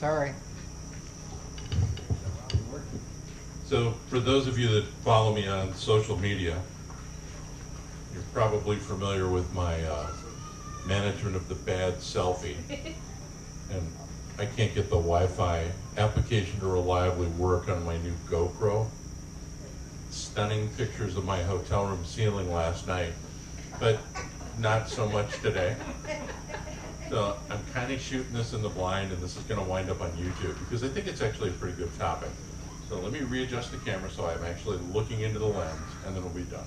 Sorry. So for those of you that follow me on social media, you're probably familiar with my management of the bad selfie. And I can't get the Wi-Fi application to reliably work on my new GoPro. Stunning pictures of my hotel room ceiling last night, but not so much today. So I'm kind of shooting this in the blind, and this is going to wind up on YouTube because I think it's actually a pretty good topic. So let me readjust the camera so I'm actually looking into the lens, and then we'll be done.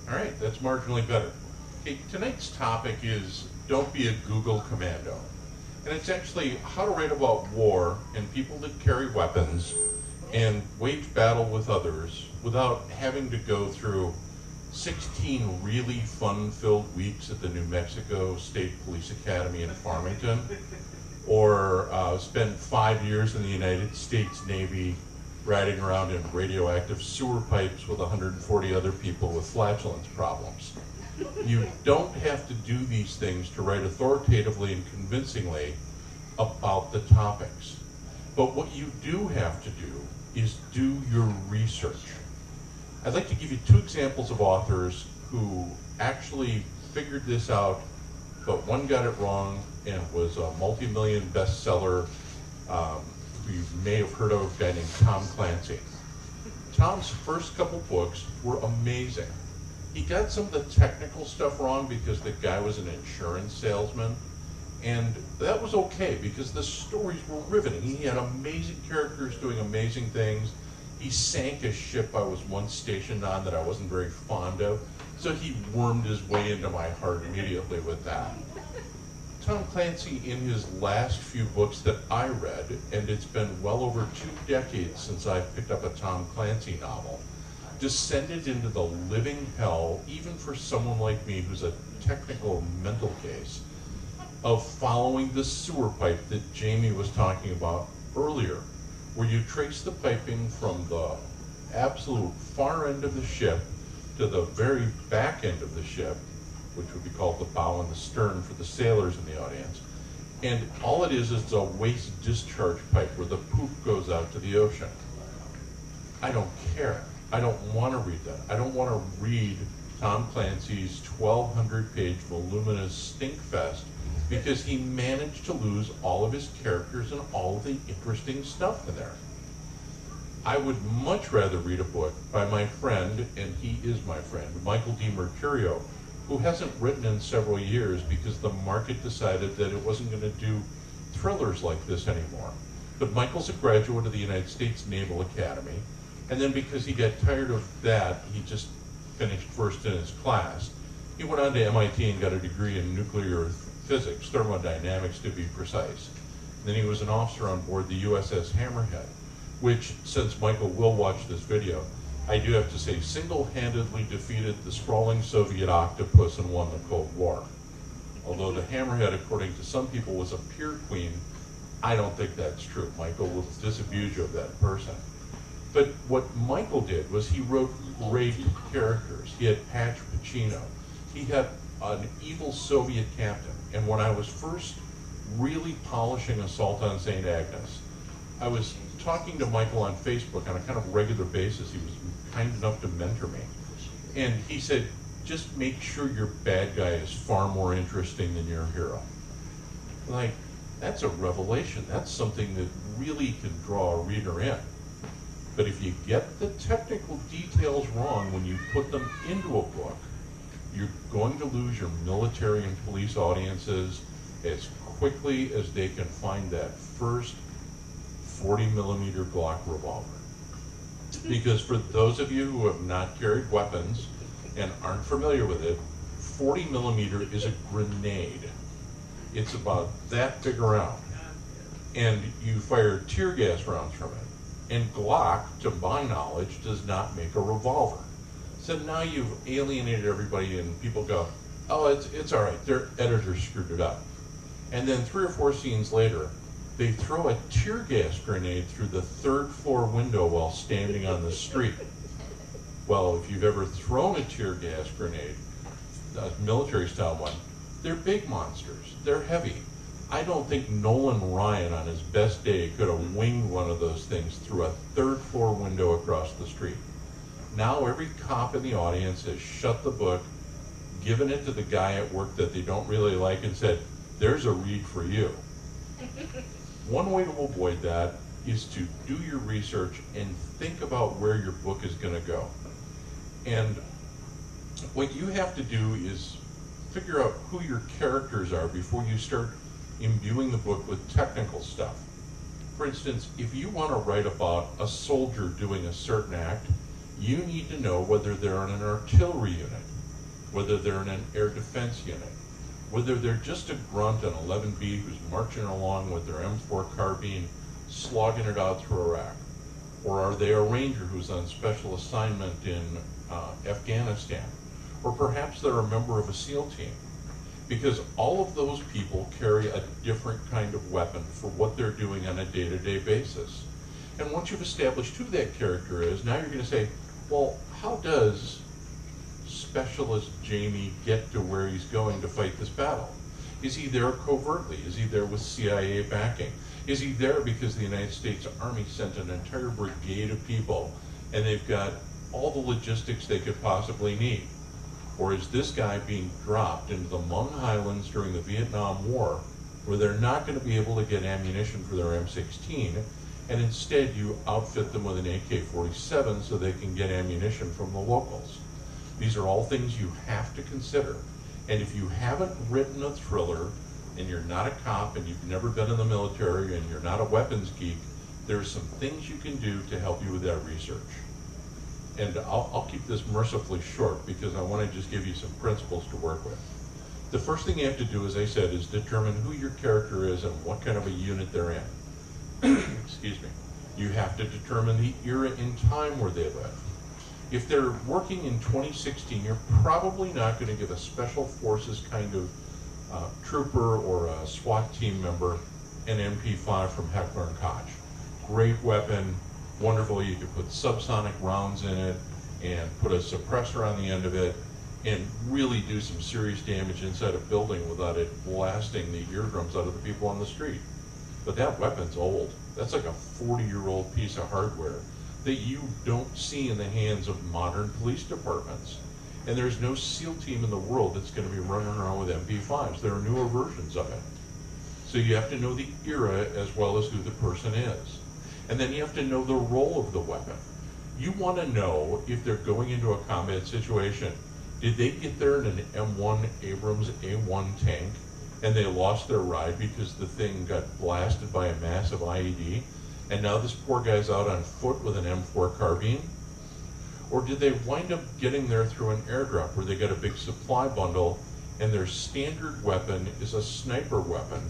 All right, that's marginally better. Okay, tonight's topic is don't be a Google Commando. And it's actually how to write about war and people that carry weapons and wage battle with others without having to go through 16 really fun-filled weeks at the New Mexico State Police Academy in Farmington, or spend 5 years in the United States Navy riding around in radioactive sewer pipes with 140 other people with flatulence problems. You don't have to do these things to write authoritatively and convincingly about the topics. But what you do have to do is do your research. I'd like to give you 2 examples of authors who actually figured this out, but one got it wrong and was a multi-million bestseller who you may have heard of, a guy named Tom Clancy. Tom's first couple books were amazing. He got some of the technical stuff wrong because the guy was an insurance salesman, and that was okay because the stories were riveting. He had amazing characters doing amazing things. He sank a ship I was once stationed on that I wasn't very fond of, so he wormed his way into my heart immediately with that. Tom Clancy, in his last few books that I read, and it's been well over 2 decades since I picked up a Tom Clancy novel, descended into the living hell, even for someone like me who's a technical mental case, of following the sewer pipe that Jamie was talking about earlier, where you trace the piping from the absolute far end of the ship to the very back end of the ship, which would be called the bow and the stern for the sailors in the audience. And all it is a waste discharge pipe where the poop goes out to the ocean. I don't care. I don't want to read that. I don't want to read Tom Clancy's 1,200-page voluminous stinkfest because he managed to lose all of his characters and all of the interesting stuff in there. I would much rather read a book by my friend, and he is my friend, Michael D Mercurio, who hasn't written in several years because the market decided that it wasn't going to do thrillers like this anymore. But Michael's a graduate of the United States Naval Academy, and then because he got tired of that, he just finished first in his class. He went on to MIT and got a degree in nuclear physics, thermodynamics to be precise. Then he was an officer on board the USS Hammerhead, which, since Michael will watch this video, I do have to say single-handedly defeated the sprawling Soviet octopus and won the Cold War. Although the Hammerhead, according to some people, was a peer queen, I don't think that's true. Michael will disabuse you of that person. But what Michael did was he wrote great characters. He had Patch Pacino. He had an evil Soviet captain. And when I was first really polishing Assault on St. Agnes, I was talking to Michael on Facebook on a kind of regular basis. He was kind enough to mentor me. And he said, just make sure your bad guy is far more interesting than your hero. Like, that's a revelation. That's something that really can draw a reader in. But if you get the technical details wrong when you put them into a book, you're going to lose your military and police audiences as quickly as they can find that first 40mm Glock revolver. Because for those of you who have not carried weapons and aren't familiar with it, 40mm is a grenade. It's about that big around. And you fire tear gas rounds from it. And Glock, to my knowledge, does not make a revolver. So now you've alienated everybody and people go, oh, it's all right, their editor screwed it up. And then 3 or 4 scenes later, they throw a tear gas grenade through the 3rd floor window while standing on the street. Well, if you've ever thrown a tear gas grenade, military style one, they're big monsters. They're heavy. I don't think Nolan Ryan on his best day could have winged one of those things through a third floor window across the street. Now every cop in the audience has shut the book, given it to the guy at work that they don't really like, and said, there's a read for you. One way to avoid that is to do your research and think about where your book is going to go. And what you have to do is figure out who your characters are before you start imbuing the book with technical stuff. For instance, if you want to write about a soldier doing a certain act, you need to know whether they're in an artillery unit, whether they're in an air defense unit, whether they're just a grunt on 11B who's marching along with their M4 carbine, slogging it out through Iraq, or are they a ranger who's on special assignment in Afghanistan, or perhaps they're a member of a SEAL team. Because all of those people carry a different kind of weapon for what they're doing on a day-to-day basis. And once you've established who that character is, now you're going to say, well, how does Specialist Jamie get to where he's going to fight this battle? Is he there covertly? Is he there with CIA backing? Is he there because the United States Army sent an entire brigade of people and they've got all the logistics they could possibly need? Or is this guy being dropped into the Hmong Highlands during the Vietnam War where they're not going to be able to get ammunition for their M16, and instead you outfit them with an AK-47 so they can get ammunition from the locals? These are all things you have to consider. And if you haven't written a thriller, and you're not a cop, and you've never been in the military, and you're not a weapons geek, there's some things you can do to help you with that research. And I'll keep this mercifully short because I want to just give you some principles to work with. The first thing you have to do, as I said, is determine who your character is and what kind of a unit they're in. Excuse me. You have to determine the era in time where they live. If they're working in 2016, you're probably not going to give a special forces kind of trooper or a SWAT team member an MP5 from Heckler & Koch. Great weapon, wonderful. You could put subsonic rounds in it and put a suppressor on the end of it and really do some serious damage inside a building without it blasting the eardrums out of the people on the street. But that weapon's old. That's like a 40-year-old piece of hardware that you don't see in the hands of modern police departments. And there's no SEAL team in the world that's going to be running around with MP5s. There are newer versions of it. So you have to know the era as well as who the person is. And then you have to know the role of the weapon. You want to know if they're going into a combat situation. Did they get there in an M1 Abrams A1 tank and they lost their ride because the thing got blasted by a massive IED? And now this poor guy's out on foot with an M4 carbine? Or did they wind up getting there through an airdrop where they got a big supply bundle and their standard weapon is a sniper weapon?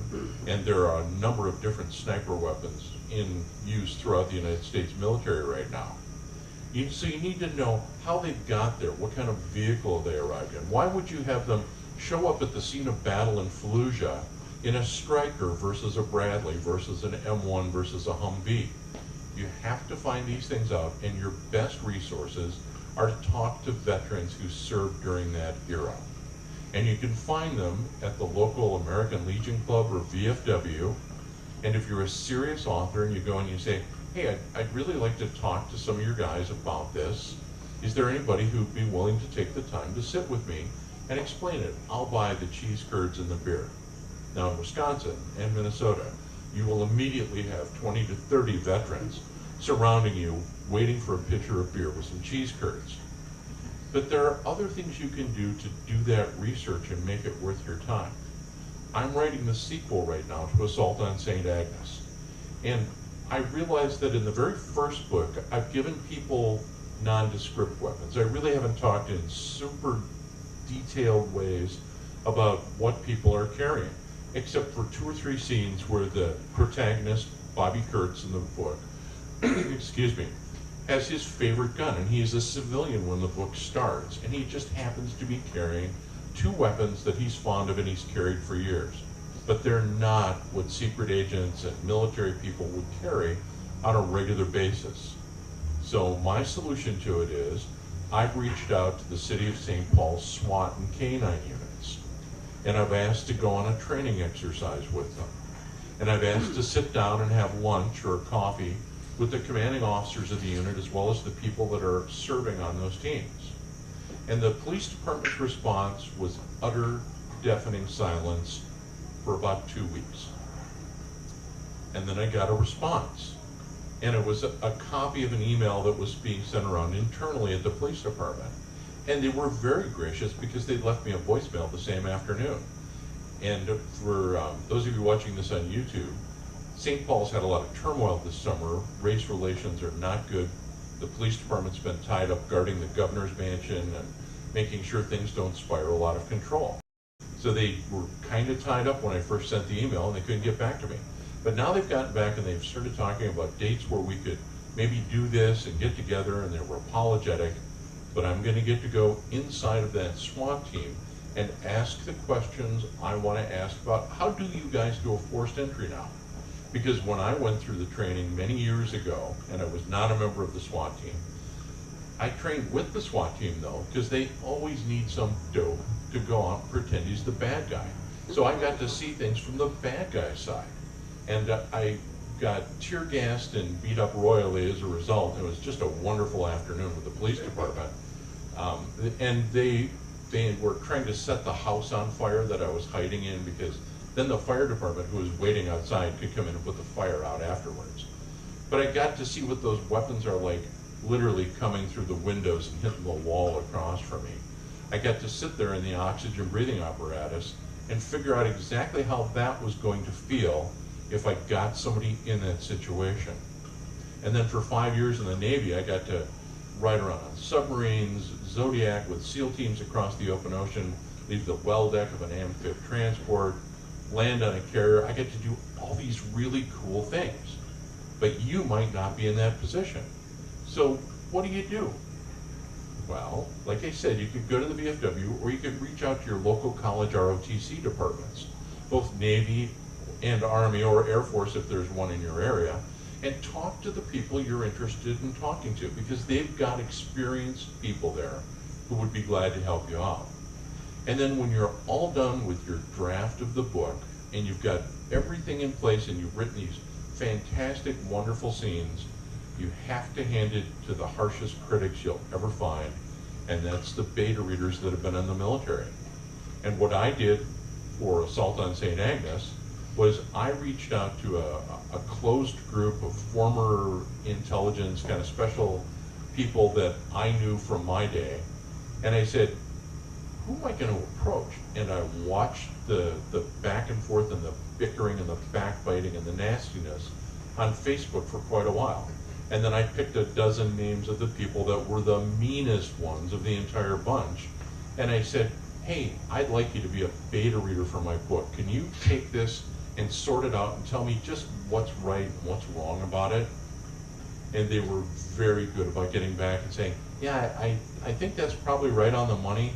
And there are a number of different sniper weapons in use throughout the United States military right now. So you need to know how they got there, what kind of vehicle they arrived in. Why would you have them show up at the scene of battle in Fallujah in a Stryker versus a Bradley versus an M1 versus a Humvee? You have to find these things out, and your best resources are to talk to veterans who served during that era. And you can find them at the local American Legion Club or VFW. And if you're a serious author and you go and you say, hey, I'd really like to talk to some of your guys about this. Is there anybody who'd be willing to take the time to sit with me and explain it? I'll buy the cheese curds and the beer. Now in Wisconsin and Minnesota, you will immediately have 20 to 30 veterans surrounding you, waiting for a pitcher of beer with some cheese curds. But there are other things you can do to do that research and make it worth your time. I'm writing the sequel right now to Assault on St. Agnes. And I realized that in the very first book, I've given people nondescript weapons. I really haven't talked in super detailed ways about what people are carrying, except for 2 or 3 scenes where the protagonist, Bobby Kurtz in the book, excuse me, has his favorite gun, and he's a civilian when the book starts, and he just happens to be carrying 2 weapons that he's fond of and he's carried for years. But they're not what secret agents and military people would carry on a regular basis. So my solution to it is I've reached out to the City of St. Paul's SWAT and K-9 units, and I've asked to go on a training exercise with them. And I've asked to sit down and have lunch or coffee with the commanding officers of the unit as well as the people that are serving on those teams. And the police department's response was utter, deafening silence for about 2 weeks. And then I got a response. And it was a copy of an email that was being sent around internally at the police department. And they were very gracious because they left me a voicemail the same afternoon. And for those of you watching this on YouTube, St. Paul's had a lot of turmoil this summer. Race relations are not good. The police department's been tied up guarding the governor's mansion and making sure things don't spiral out of control. So they were kind of tied up when I first sent the email and they couldn't get back to me. But now they've gotten back and they've started talking about dates where we could maybe do this and get together, and they were apologetic. But I'm going to get to go inside of that SWAT team and ask the questions I want to ask about how do you guys do a forced entry now? Because when I went through the training many years ago, and I was not a member of the SWAT team, I trained with the SWAT team though, because they always need some dope to go out and pretend he's the bad guy. So I got to see things from the bad guy's side. And I got tear gassed and beat up royally as a result. It was just a wonderful afternoon with the police department. And they were trying to set the house on fire that I was hiding in, because then the fire department, who was waiting outside, could come in and put the fire out afterwards. But I got to see what those weapons are like, literally coming through the windows and hitting the wall across from me. I got to sit there in the oxygen breathing apparatus and figure out exactly how that was going to feel if I got somebody in that situation. And then for 5 years in the Navy, I got to ride around on submarines, Zodiac with SEAL teams across the open ocean, leave the well deck of an amphib transport, land on a carrier. I get to do all these really cool things. But you might not be in that position. So what do? Well, like I said, you could go to the VFW, or you could reach out to your local college ROTC departments, both Navy and Army or Air Force if there's one in your area, and talk to the people you're interested in talking to, because they've got experienced people there who would be glad to help you out. And then when you're all done with your draft of the book and you've got everything in place and you've written these fantastic, wonderful scenes, you have to hand it to the harshest critics you'll ever find, and that's the beta readers that have been in the military. And what I did for Assault on St. Agnes was I reached out to a closed group of former intelligence kind of special people that I knew from my day, and I said, who am I going to approach? And I watched the back and forth and the bickering and the backbiting and the nastiness on Facebook for quite a while. And then I picked a dozen names of the people that were the meanest ones of the entire bunch, and I said, hey, I'd like you to be a beta reader for my book. Can you take this and sort it out and tell me just what's right and what's wrong about it? And they were very good about getting back and saying, yeah, I think that's probably right on the money,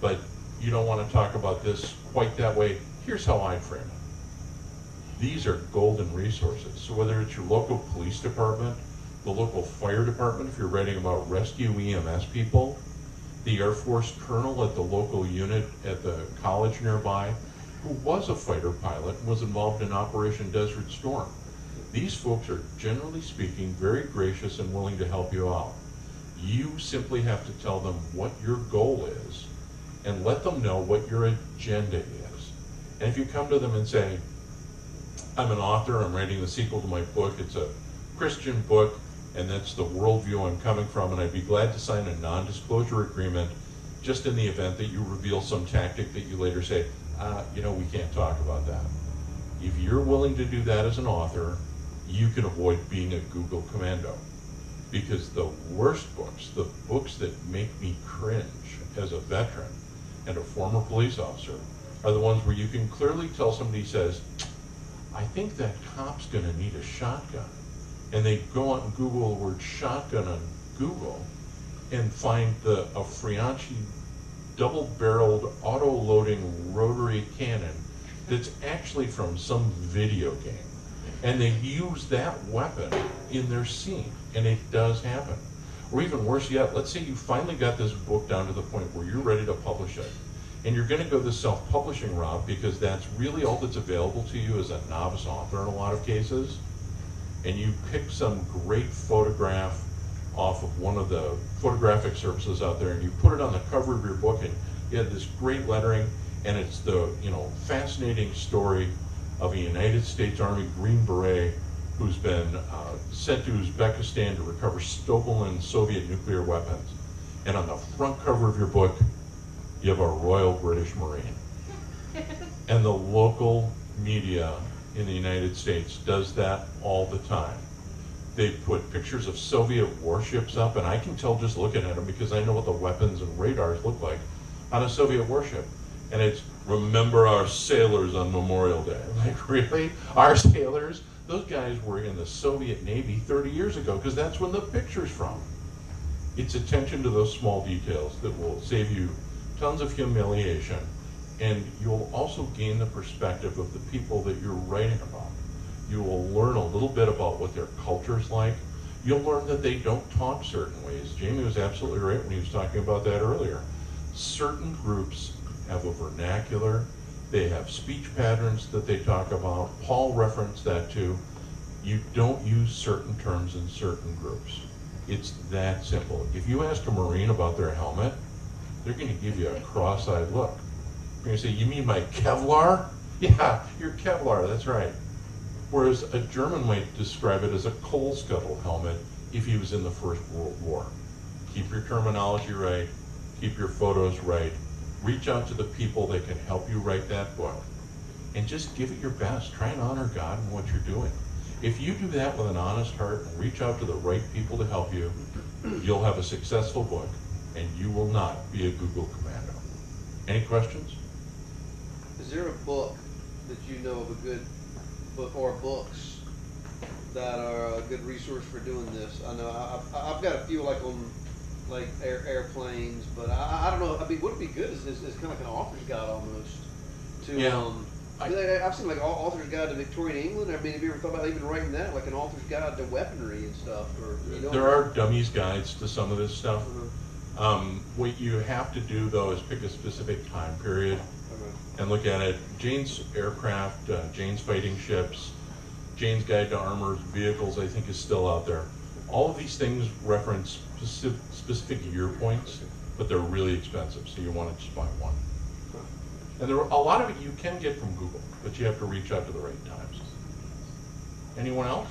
but you don't want to talk about this quite that way. Here's how I frame it. These are golden resources. So whether it's your local police department, the local fire department, if you're writing about rescue EMS people, the Air Force colonel at the local unit at the college nearby, who was a fighter pilot and was involved in Operation Desert Storm. These folks are, generally speaking, very gracious and willing to help you out. You simply have to tell them what your goal is and let them know what your agenda is. And if you come to them and say, I'm an author, I'm writing the sequel to my book, it's a Christian book, and that's the worldview I'm coming from, and I'd be glad to sign a non-disclosure agreement just in the event that you reveal some tactic that you later say, we can't talk about that. If you're willing to do that as an author, you can avoid being a Google Commando. Because the worst books, the books that make me cringe as a veteran and a former police officer, are the ones where you can clearly tell somebody says, I think that cop's gonna need a shotgun. And they go out and Google the word shotgun on Google and find a Frianci double-barreled auto-loading rotary cannon that's actually from some video game. And they use that weapon in their scene, and it does happen. Or even worse yet, let's say you finally got this book down to the point where you're ready to publish it. And you're going to go the self-publishing route because that's really all that's available to you as a novice author in a lot of cases. And you pick some great photograph off of one of the photographic services out there and you put it on the cover of your book and you have this great lettering and it's the fascinating story of a United States Army Green Beret who's been sent to Uzbekistan to recover stolen Soviet nuclear weapons. And on the front cover of your book, you have a Royal British Marine. And the local media in the United States does that all the time. They put pictures of Soviet warships up, and I can tell just looking at them because I know what the weapons and radars look like on a Soviet warship. And it's, remember our sailors on Memorial Day. I'm like, really? Our sailors? Those guys were in the Soviet Navy 30 years ago because that's when the picture's from. It's attention to those small details that will save you tons of humiliation, and you'll also gain the perspective of the people that you're writing about. You will learn a little bit about what their culture's like. You'll learn that they don't talk certain ways. Jamie was absolutely right when he was talking about that earlier. Certain groups have a vernacular, they have speech patterns that they talk about. Paul referenced that too. You don't use certain terms in certain groups. It's that simple. If you ask a Marine about their helmet, they're going to give you a cross-eyed look. You're going to say, you mean my Kevlar? Yeah, your Kevlar, that's right. Whereas a German might describe it as a coal scuttle helmet if he was in the First World War. Keep your terminology right, keep your photos right, reach out to the people that can help you write that book, and just give it your best. Try and honor God in what you're doing. If you do that with an honest heart and reach out to the right people to help you, you'll have a successful book, and you will not be a Google Commando. Any questions? Is there a book that you know of, a good book or books that are a good resource for doing this? I know I've got a few like on like airplanes, but I don't know. I mean, would it be good? Is kind of like an author's guide almost to Yeah. I've seen like author's guide to Victorian England. I mean, have you ever thought about even writing that, like an author's guide to weaponry and stuff? Or There are dummies guides to some of this stuff. What you have to do though is pick a specific time period and look at it. Jane's aircraft, Jane's fighting ships, Jane's Guide to Armored Vehicles, I think is still out there. All of these things reference specific year points, but they're really expensive, so you want to just buy one. And a lot of it you can get from Google, but you have to reach out to the right times. Anyone else?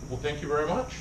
Well, thank you very much.